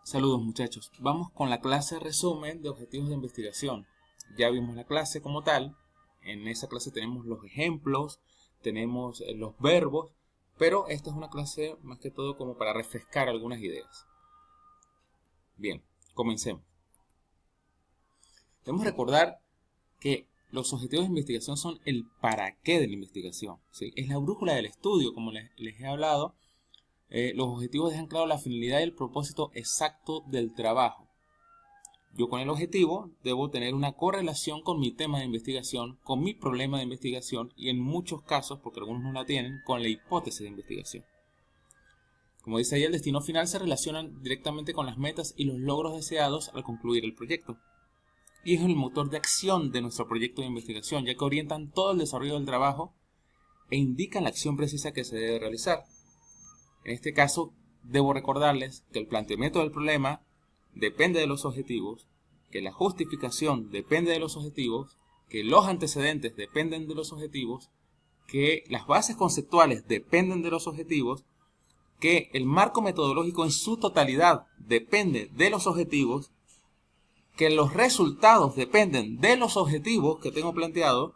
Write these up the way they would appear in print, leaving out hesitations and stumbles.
Saludos muchachos, vamos con la clase resumen de objetivos de investigación. Ya vimos la clase como tal, en esa clase tenemos los ejemplos, tenemos los verbos, pero esta es una clase más que todo como para refrescar algunas ideas. Bien, comencemos. Debemos recordar que los objetivos de investigación son el para qué de la investigación, ¿sí? Es la brújula del estudio, como les he hablado. Los objetivos dejan claro la finalidad y el propósito exacto del trabajo. Yo con el objetivo debo tener una correlación con mi tema de investigación, con mi problema de investigación y en muchos casos, porque algunos no la tienen, con la hipótesis de investigación. Como dice ahí, el destino final se relaciona directamente con las metas y los logros deseados al concluir el proyecto. Y es el motor de acción de nuestro proyecto de investigación, ya que orientan todo el desarrollo del trabajo e indican la acción precisa que se debe realizar. En este caso, debo recordarles que el planteamiento del problema depende de los objetivos, que la justificación depende de los objetivos, que los antecedentes dependen de los objetivos, que las bases conceptuales dependen de los objetivos, que el marco metodológico en su totalidad depende de los objetivos, que los resultados dependen de los objetivos que tengo planteado,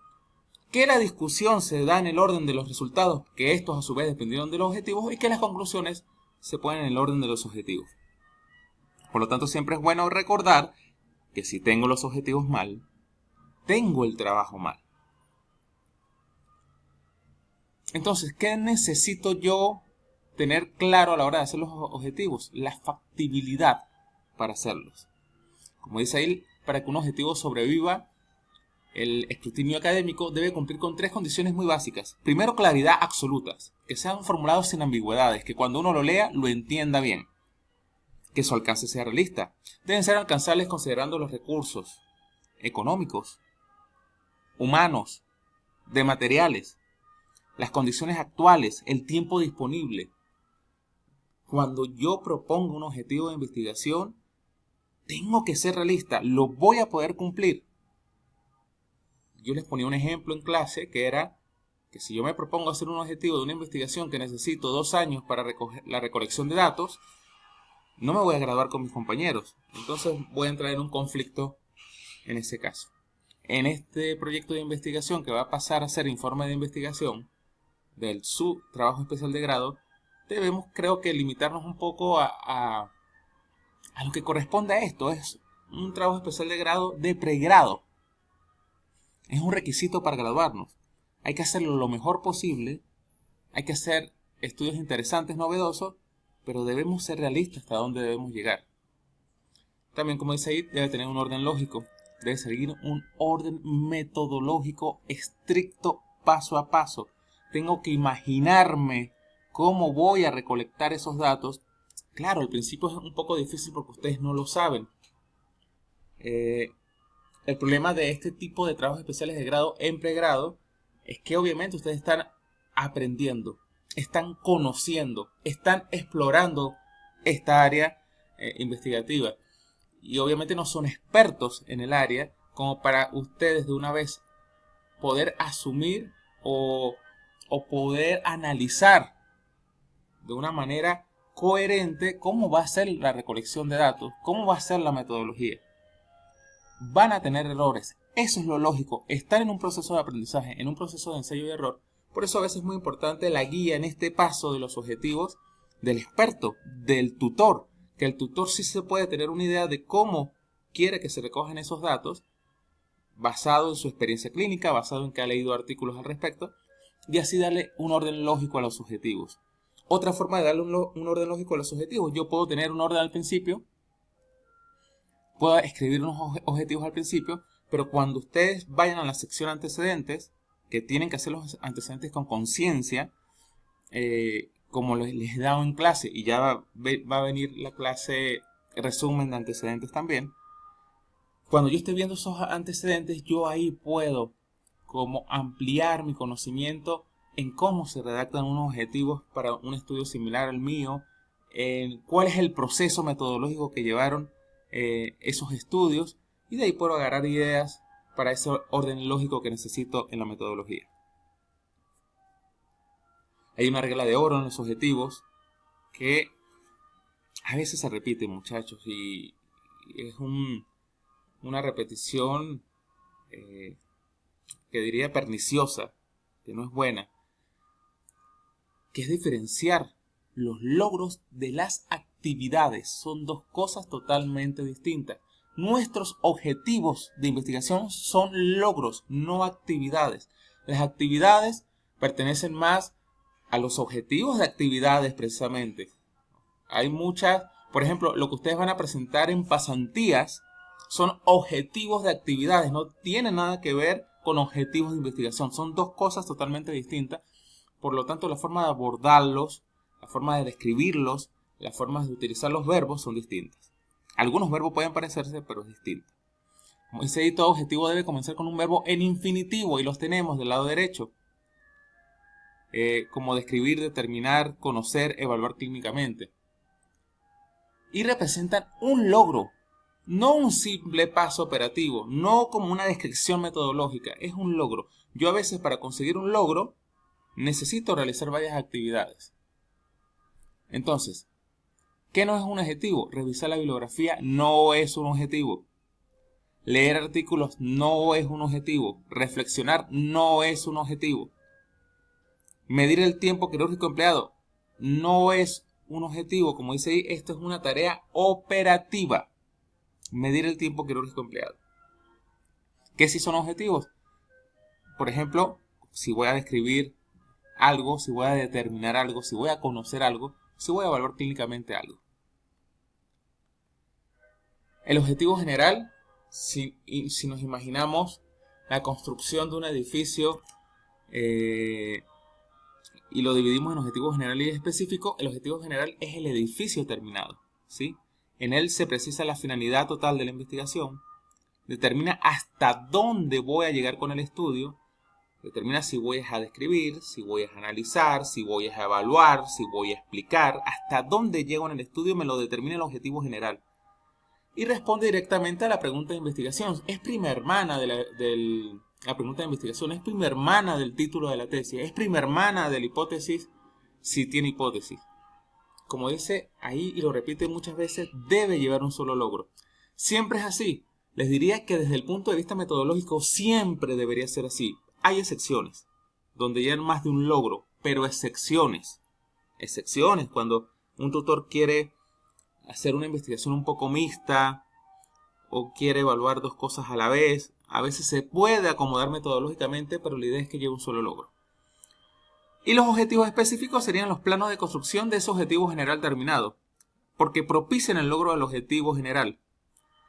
que la discusión se da en el orden de los resultados, que estos a su vez dependieron de los objetivos, y que las conclusiones se ponen en el orden de los objetivos. Por lo tanto, siempre es bueno recordar que si tengo los objetivos mal, tengo el trabajo mal. Entonces, ¿qué necesito yo tener claro a la hora de hacer los objetivos? La factibilidad para hacerlos. Como dice ahí, para que un objetivo sobreviva, el escrutinio académico debe cumplir con tres condiciones muy básicas. Primero, claridad absolutas, que sean formulados sin ambigüedades, que cuando uno lo lea lo entienda bien. Que su alcance sea realista. Deben ser alcanzables considerando los recursos económicos, humanos, de materiales, las condiciones actuales, el tiempo disponible. Cuando yo propongo un objetivo de investigación, tengo que ser realista, lo voy a poder cumplir. Yo les ponía un ejemplo en clase que era que si yo me propongo hacer un objetivo de una investigación que necesito 2 años para la recolección de datos, no me voy a graduar con mis compañeros. Entonces voy a entrar en un conflicto en ese caso. En este proyecto de investigación que va a pasar a ser informe de investigación del su trabajo especial de grado, debemos, creo que, limitarnos un poco a lo que corresponde a esto. Es un trabajo especial de grado de pregrado. Es un requisito para graduarnos. Hay que hacerlo lo mejor posible. Hay que hacer estudios interesantes, novedosos, pero debemos ser realistas hasta dónde debemos llegar. También, como dice ahí, debe tener un orden lógico. Debe seguir un orden metodológico estricto, paso a paso. Tengo que imaginarme cómo voy a recolectar esos datos. Claro, al principio es un poco difícil porque ustedes no lo saben. El problema de este tipo de trabajos especiales de grado en pregrado es que obviamente ustedes están aprendiendo, están conociendo, están explorando esta área investigativa. Y obviamente no son expertos en el área como para ustedes de una vez poder asumir o poder analizar de una manera coherente cómo va a ser la recolección de datos, cómo va a ser la metodología. Van a tener errores, eso es lo lógico, están en un proceso de aprendizaje, en un proceso de ensayo y error. Por eso a veces es muy importante la guía en este paso de los objetivos del experto, del tutor, que el tutor sí se puede tener una idea de cómo quiere que se recojan esos datos, basado en su experiencia clínica, basado en que ha leído artículos al respecto, y así darle un orden lógico a los objetivos. Otra forma de darle un orden lógico a los objetivos, yo puedo tener un orden al principio, puedo escribir unos objetivos al principio, pero cuando ustedes vayan a la sección antecedentes, que tienen que hacer los antecedentes con conciencia, como les he dado en clase, y ya va a venir la clase resumen de antecedentes también. Cuando yo esté viendo esos antecedentes, yo ahí puedo como ampliar mi conocimiento en cómo se redactan unos objetivos para un estudio similar al mío, en cuál es el proceso metodológico que llevaron esos estudios, y de ahí puedo agarrar ideas para ese orden lógico que necesito en la metodología. Hay una regla de oro en los objetivos que a veces se repite, muchachos, y es una repetición que diría perniciosa, que no es buena, que es diferenciar los logros de las actividades. Son dos cosas totalmente distintas. Nuestros objetivos de investigación son logros, no actividades. Las actividades pertenecen más a los objetivos de actividades precisamente. Hay muchas, por ejemplo, lo que ustedes van a presentar en pasantías son objetivos de actividades, no tiene nada que ver con objetivos de investigación. Son dos cosas totalmente distintas. Por lo tanto, la forma de abordarlos, la forma de describirlos, las formas de utilizar los verbos son distintas. Algunos verbos pueden parecerse, pero es distinto. Como dice ahí, todo objetivo debe comenzar con un verbo en infinitivo y los tenemos del lado derecho. Como describir, determinar, conocer, evaluar clínicamente. Y representan un logro, no un simple paso operativo, no como una descripción metodológica, es un logro. Yo a veces para conseguir un logro necesito realizar varias actividades. Entonces, ¿qué no es un objetivo? Revisar la bibliografía no es un objetivo. Leer artículos no es un objetivo. Reflexionar no es un objetivo. Medir el tiempo quirúrgico empleado no es un objetivo. Como dice ahí, esto es una tarea operativa. Medir el tiempo quirúrgico empleado. ¿Qué sí son objetivos? Por ejemplo, si voy a describir algo, si voy a determinar algo, si voy a conocer algo, si voy a evaluar clínicamente algo. El objetivo general, si nos imaginamos la construcción de un edificio y lo dividimos en objetivos general y específico, el objetivo general es el edificio terminado, ¿sí? En él se precisa la finalidad total de la investigación, determina hasta dónde voy a llegar con el estudio, determina si voy a describir, si voy a analizar, si voy a evaluar, si voy a explicar, hasta dónde llego en el estudio me lo determina el objetivo general. Y responde directamente a la pregunta de investigación. Es prima hermana de la pregunta de investigación, es prima hermana del título de la tesis, es prima hermana de la hipótesis si tiene hipótesis. Como dice ahí y lo repite muchas veces, debe llevar un solo logro. Siempre es así. Les diría que desde el punto de vista metodológico siempre debería ser así. Hay excepciones, donde llevan más de un logro, pero excepciones. Excepciones, cuando un tutor quiere hacer una investigación un poco mixta o quiere evaluar dos cosas a la vez. A veces se puede acomodar metodológicamente, pero la idea es que lleve un solo logro. Y los objetivos específicos serían los planos de construcción de ese objetivo general terminado, porque propician el logro del objetivo general.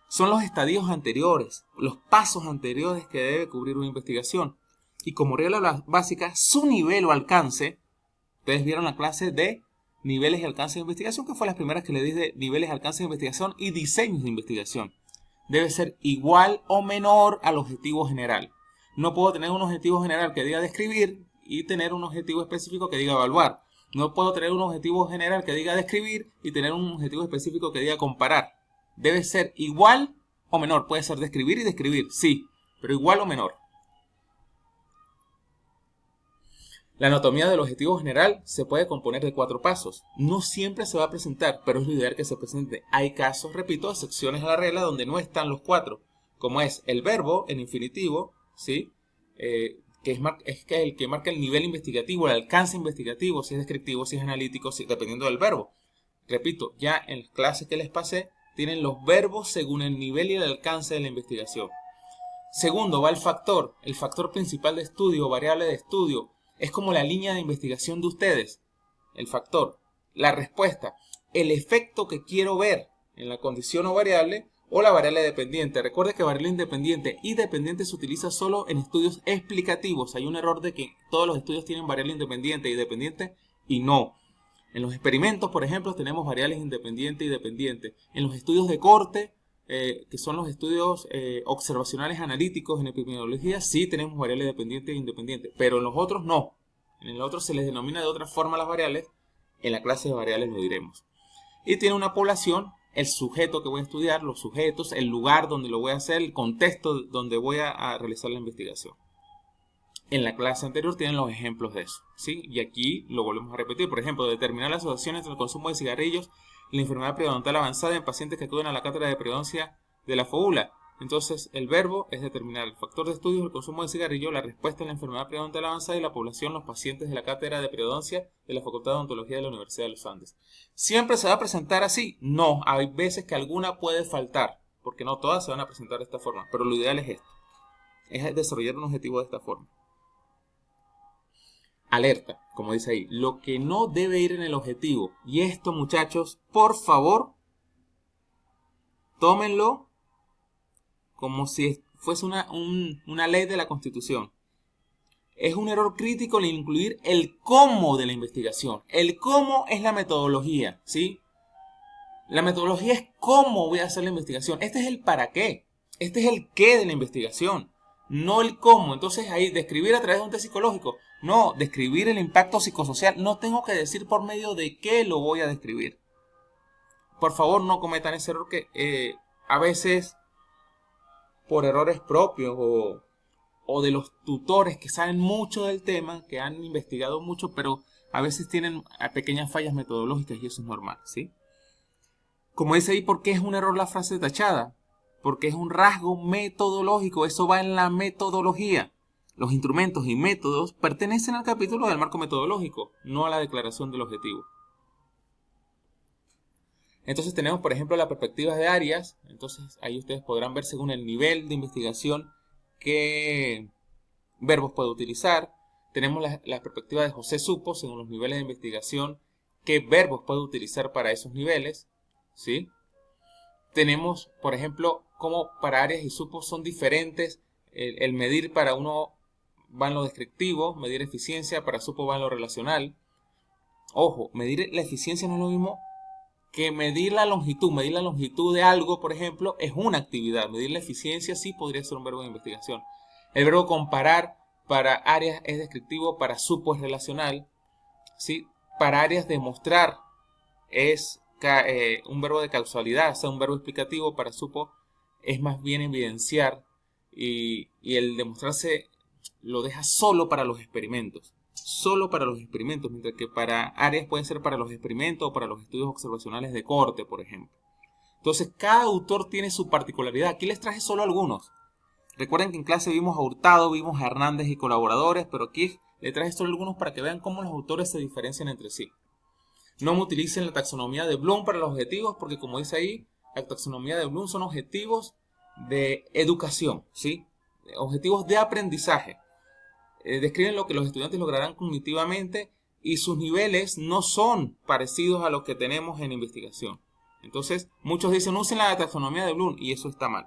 Son los estadios anteriores, los pasos anteriores que debe cubrir una investigación. Y como regla básica, su nivel o alcance, ustedes vieron la clase de niveles y alcance de investigación, que fue las primeras que le di de niveles y alcance de investigación y diseños de investigación. Debe ser igual o menor al objetivo general. No puedo tener un objetivo general que diga describir y tener un objetivo específico que diga evaluar. No puedo tener un objetivo general que diga describir y tener un objetivo específico que diga comparar. Debe ser igual o menor. Puede ser describir y describir, sí, pero igual o menor. La anatomía del objetivo general se puede componer de 4 pasos. No siempre se va a presentar, pero es lo ideal que se presente. Hay casos, repito, excepciones a la regla donde no están los 4, como es el verbo en infinitivo, ¿sí? Que es el que marca el nivel investigativo, el alcance investigativo, si es descriptivo, si es analítico, dependiendo del verbo. Repito, ya en las clases que les pasé, tienen los verbos según el nivel y el alcance de la investigación. Segundo, va el factor principal de estudio, variable de estudio. Es como la línea de investigación de ustedes. El factor, la respuesta, el efecto que quiero ver en la condición o variable o la variable dependiente. Recuerde que variable independiente y dependiente se utiliza solo en estudios explicativos. Hay un error de que todos los estudios tienen variable independiente y dependiente y no. En los experimentos, por ejemplo, tenemos variables independiente y dependiente. En los estudios de corte, que son los estudios observacionales analíticos en epidemiología, sí tenemos variables dependientes e independientes, pero en los otros no. En los otros se les denomina de otra forma las variables, en la clase de variables lo diremos. Y tiene una población, el sujeto que voy a estudiar, los sujetos, el lugar donde lo voy a hacer, el contexto donde voy a realizar la investigación. En la clase anterior tienen los ejemplos de eso, ¿sí? Y aquí lo volvemos a repetir. Por ejemplo, determinar la asociación entre el consumo de cigarrillos la enfermedad periodontal avanzada en pacientes que acuden a la cátedra de periodoncia de la FOULA. Entonces, el verbo es determinar el factor de estudio, el consumo de cigarrillo, la respuesta en la enfermedad periodontal avanzada y la población, los pacientes de la cátedra de periodoncia de la Facultad de Odontología de la Universidad de los Andes. ¿Siempre se va a presentar así? No, hay veces que alguna puede faltar, porque no todas se van a presentar de esta forma, pero lo ideal es esto, es desarrollar un objetivo de esta forma. Alerta, como dice ahí, lo que no debe ir en el objetivo, y esto, muchachos, por favor, tómenlo como si fuese una ley de la Constitución. Es un error crítico el incluir el cómo de la investigación. El cómo es la metodología, ¿sí? La metodología es cómo voy a hacer la investigación. Este es el para qué. Este es el qué de la investigación, no el cómo. Entonces ahí, describir a través de un test psicológico. No, describir el impacto psicosocial. No tengo que decir por medio de qué lo voy a describir. Por favor, no cometan ese error que a veces, por errores propios o de los tutores que saben mucho del tema, que han investigado mucho, pero a veces tienen pequeñas fallas metodológicas y eso es normal, ¿sí? Como dice ahí, ¿por qué es un error la frase tachada? Porque es un rasgo metodológico, eso va en la metodología. Los instrumentos y métodos pertenecen al capítulo del marco metodológico, no a la declaración del objetivo. Entonces tenemos, por ejemplo, las perspectivas de áreas. Entonces ahí ustedes podrán ver según el nivel de investigación qué verbos puede utilizar. Tenemos la perspectiva de José Supo, según los niveles de investigación, qué verbos puede utilizar para esos niveles, ¿sí? Tenemos, por ejemplo, cómo para áreas y supos son diferentes. El medir para uno va en lo descriptivo, medir eficiencia, para supo va en lo relacional. Ojo, medir la eficiencia no es lo mismo que medir la longitud. Medir la longitud de algo, por ejemplo, es una actividad. Medir la eficiencia sí podría ser un verbo de investigación. El verbo comparar para áreas es descriptivo, para supo es relacional, ¿sí? Para áreas demostrar es un verbo de causalidad, o sea, un verbo explicativo. Para supo es más bien evidenciar y el demostrarse lo deja solo para los experimentos. Solo para los experimentos, mientras que para áreas pueden ser para los experimentos o para los estudios observacionales de corte, por ejemplo. Entonces, cada autor tiene su particularidad. Aquí les traje solo algunos. Recuerden que en clase vimos a Hurtado, vimos a Hernández y colaboradores, pero aquí les traje solo algunos para que vean cómo los autores se diferencian entre sí. No me utilicen la taxonomía de Bloom para los objetivos, porque como dice ahí, la taxonomía de Bloom son objetivos de educación, ¿sí? Objetivos de aprendizaje. Describen lo que los estudiantes lograrán cognitivamente y sus niveles no son parecidos a los que tenemos en investigación. Entonces, muchos dicen, usen la taxonomía de Bloom, y eso está mal.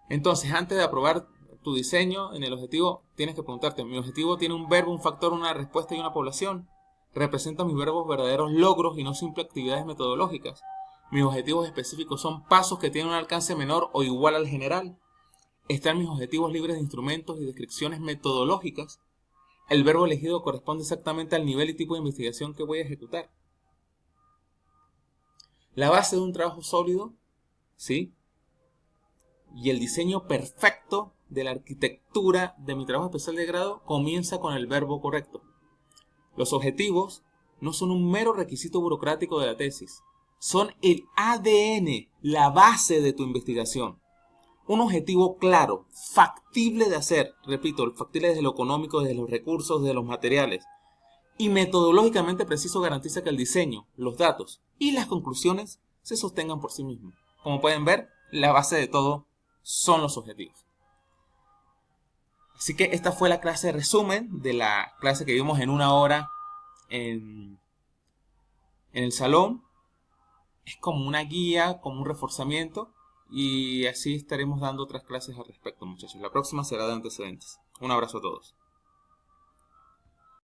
Entonces, antes de aprobar tu diseño en el objetivo, tienes que preguntarte, ¿mi objetivo tiene un verbo, un factor, una respuesta y una población? ¿Representan mis verbos verdaderos logros y no simples actividades metodológicas? ¿Mis objetivos específicos son pasos que tienen un alcance menor o igual al general? ¿Están mis objetivos libres de instrumentos y descripciones metodológicas? ¿El verbo elegido corresponde exactamente al nivel y tipo de investigación que voy a ejecutar? La base de un trabajo sólido, ¿sí? Y el diseño perfecto de la arquitectura de mi trabajo especial de grado comienza con el verbo correcto. Los objetivos no son un mero requisito burocrático de la tesis. Son el ADN, la base de tu investigación. Un objetivo claro, factible de hacer, repito, factible desde lo económico, desde los recursos, desde los materiales, y metodológicamente preciso garantiza que el diseño, los datos y las conclusiones se sostengan por sí mismos. Como pueden ver, la base de todo son los objetivos. Así que esta fue la clase de resumen de la clase que vimos en una hora en el salón. Es como una guía, como un reforzamiento. Y así estaremos dando otras clases al respecto, muchachos. La próxima será de antecedentes. Un abrazo a todos.